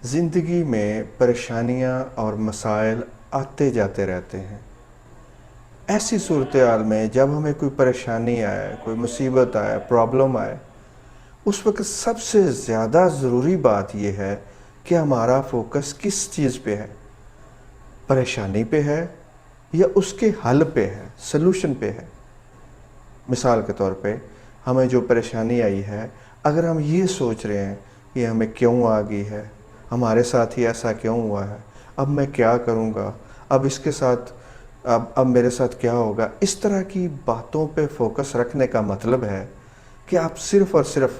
زندگی میں پریشانیاں اور مسائل آتے جاتے رہتے ہیں۔ ایسی صورتحال میں جب ہمیں کوئی پریشانی آئے، کوئی مصیبت آئے، پرابلم آئے، اس وقت سب سے زیادہ ضروری بات یہ ہے کہ ہمارا فوکس کس چیز پہ ہے؟ پریشانی پہ ہے یا اس کے حل پہ ہے، سلوشن پہ ہے؟ مثال کے طور پہ ہمیں جو پریشانی آئی ہے، اگر ہم یہ سوچ رہے ہیں کہ ہمیں کیوں آ گئی ہے، ہمارے ساتھ ہی ایسا کیوں ہوا ہے، اب میں کیا کروں گا، اب اس کے ساتھ اب میرے ساتھ کیا ہوگا، اس طرح کی باتوں پہ فوکس رکھنے کا مطلب ہے کہ آپ صرف اور صرف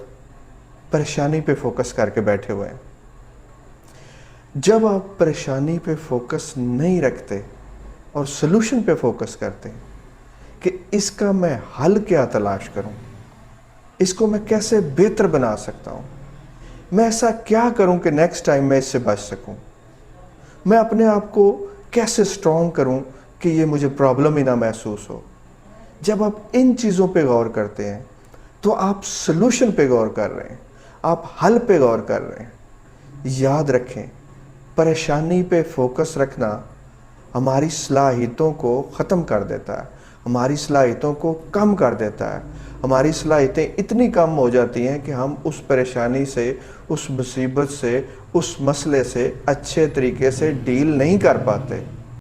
پریشانی پہ فوکس کر کے بیٹھے ہوئے ہیں۔ جب آپ پریشانی پہ فوکس نہیں رکھتے اور سلوشن پہ فوکس کرتے ہیں کہ اس کا میں حل کیا تلاش کروں، اس کو میں کیسے بہتر بنا سکتا ہوں، میں ایسا کیا کروں کہ نیکسٹ ٹائم میں اس سے بچ سکوں، میں اپنے آپ کو کیسے سٹرونگ کروں کہ یہ مجھے پرابلم ہی نہ محسوس ہو۔ جب آپ ان چیزوں پہ غور کرتے ہیں تو آپ سلوشن پہ غور کر رہے ہیں، آپ حل پہ غور کر رہے ہیں۔ یاد رکھیں، پریشانی پہ فوکس رکھنا ہماری صلاحیتوں کو ختم کر دیتا ہے، ہماری صلاحیتوں کو کم کر دیتا ہے، ہماری صلاحیتیں اتنی کم ہو جاتی ہیں کہ ہم اس پریشانی سے، اس مصیبت سے، اس مسئلے سے اچھے طریقے سے ڈیل نہیں کر پاتے۔